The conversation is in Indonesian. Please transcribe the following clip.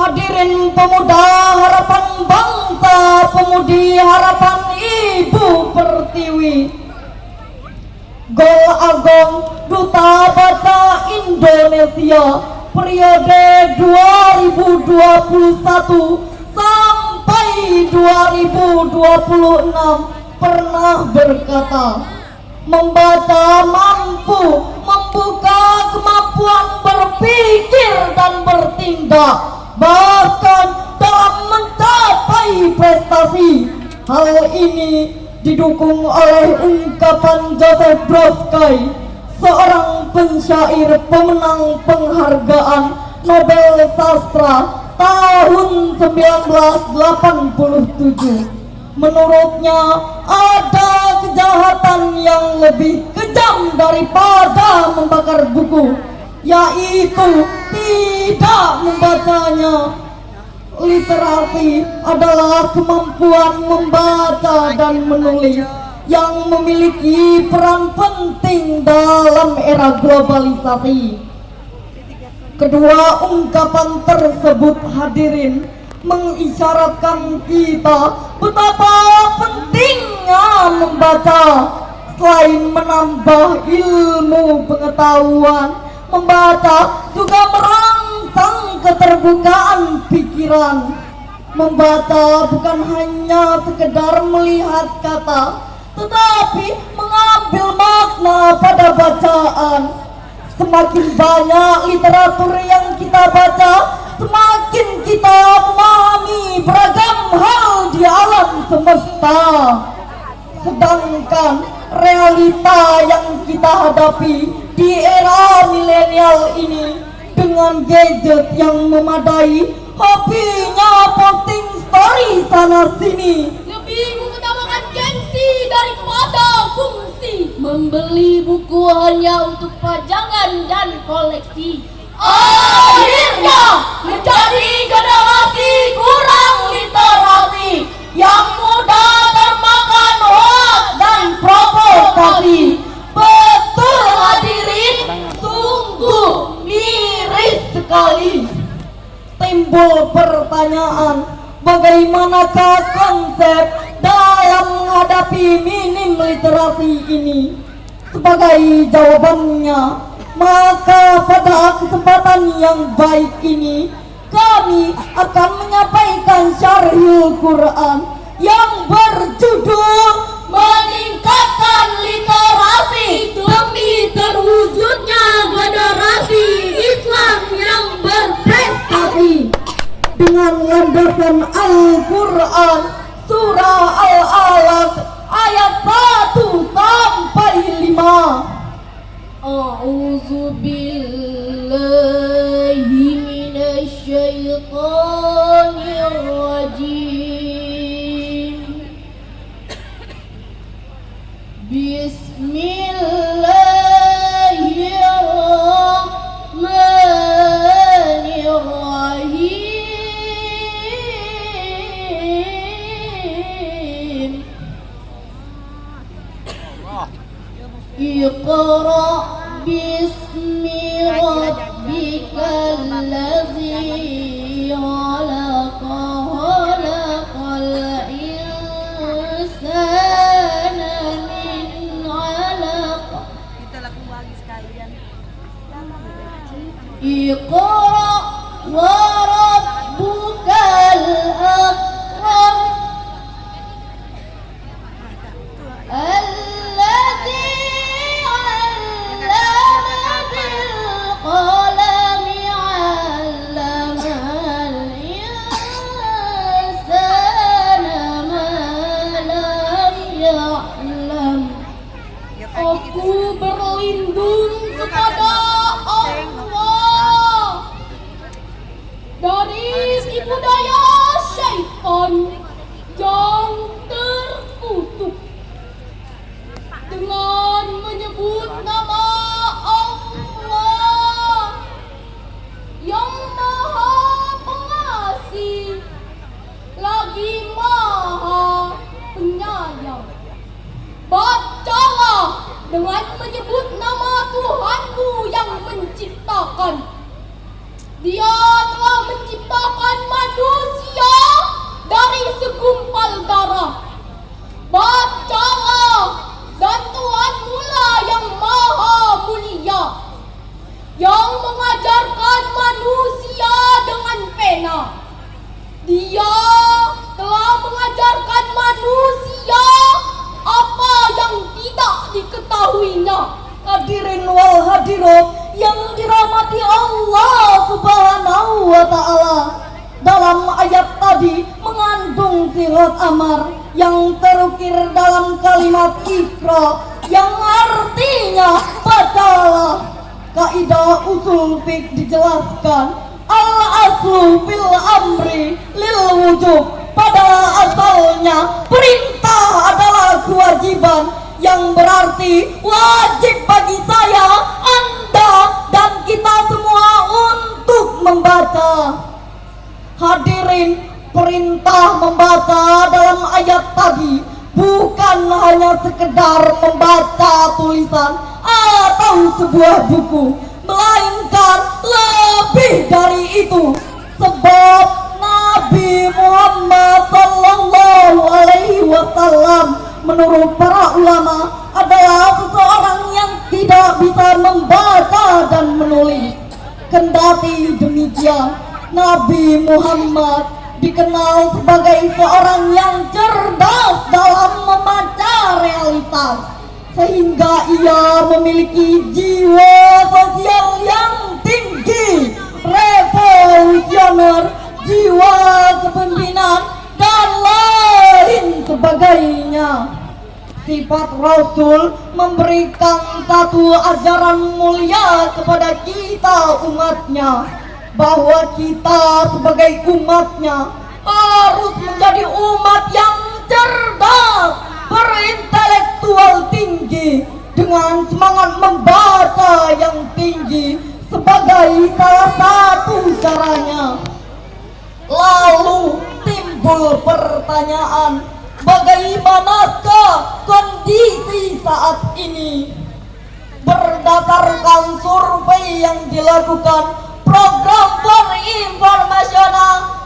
Hadirin pemuda harapan bangsa, pemudi harapan Ibu Pertiwi, Gol Agong Duta Baca Indonesia periode 2021 sampai 2026 pernah berkata, membaca mampu membuka kemampuan berpikir dan bertindak, bahkan dalam mencapai prestasi. Hal ini didukung oleh ungkapan Joseph Brodsky, seorang pensyair pemenang penghargaan Nobel Sastra tahun 1987. Menurutnya ada kejahatan yang lebih kejam daripada membakar buku, yaitu tidak membacanya. Literasi adalah kemampuan membaca dan menulis yang memiliki peran penting dalam era globalisasi. Kedua ungkapan tersebut, hadirin, mengisyaratkan kita betapa pentingnya membaca. Selain menambah ilmu pengetahuan, membaca juga merangsang keterbukaan pikiran. Membaca bukan hanya sekedar melihat kata, tetapi mengambil makna pada bacaan. Semakin banyak literatur yang kita baca, semakin kita memahami beragam hal di alam semesta. Sedangkan realita yang kita hadapi di era milenial ini, dengan gadget yang memadai, hobinya posting story sana sini, lebih mengutamakan gengsi daripada fungsi, membeli buku hanya untuk pajangan dan koleksi, akhirnya menjadi generasi kurang literasi yang mudah termakan hoax dan provokasi. Betul hadirin, sungguh miris sekali. Timbul pertanyaan, bagaimanakah konsep dalam menghadapi minim literasi ini? Sebagai jawabannya, maka pada kesempatan yang baik ini kami akan menyampaikan syarhul Quran yang berjudul meningkatkan literasi demi terwujudnya generasi Islam yang berprestasi. Dengan landasan Al-Quran surah Al-Alaq ayat 1 sampai 5. A'udzu billahi minasy syaithanir rajim. Bismillahirrahmanirrahim. Iqra bismi rabbikal ladzi khalaqa khalaqal insana min 'alaq. Kita lakukan lagi sekalian. Iqra wa rabbukal akram alladzi 'allama bil qalami 'allamal insana ma lam ya'lam. Aku berlindung kepada Allah dari tipu daya syaitan yang terkutuk dengan menyebut nama Allah yang Maha Pengasih lagi Maha Penyayang. Bacalah dengan menyebut nama Tuhanmu yang menciptakan. Dia telah menciptakan mengetahuinya. Hadirin wal hadirat yang dirahmati Allah Subhanahu wa Ta'ala, dalam ayat tadi mengandung sifat amar yang terukir dalam kalimat Iqra yang artinya bacalah. Kaidah usul fiqh dijelaskan, al aslu fil amri lil wujub. Pada asalnya perintah adalah kewajiban, yang berarti wajib bagi saya, Anda, dan kita semua untuk membaca. Hadirin, perintah membaca dalam ayat tadi bukan hanya sekedar membaca tulisan atau sebuah buku, melainkan lebih dari itu. Sebab Nabi Muhammad sallallahu alaihi wasallam menurut para ulama adalah seseorang yang tidak bisa membaca dan menulis. Kendati demikian, Nabi Muhammad dikenal sebagai seorang yang cerdas dalam membaca realitas, sehingga ia memiliki jiwa sosial yang tinggi, revolusioner, jiwa kepemimpinan, dan lain sebagainya. Sifat Rasul memberikan satu ajaran mulia kepada kita umatnya, bahwa kita sebagai umatnya harus menjadi umat yang cerdas, berintelektual tinggi, dengan semangat membaca yang tinggi sebagai salah satu caranya. Lalu timbul pertanyaan, bagaimanakah kondisi saat ini? Berdasarkan survei yang dilakukan Program for Informational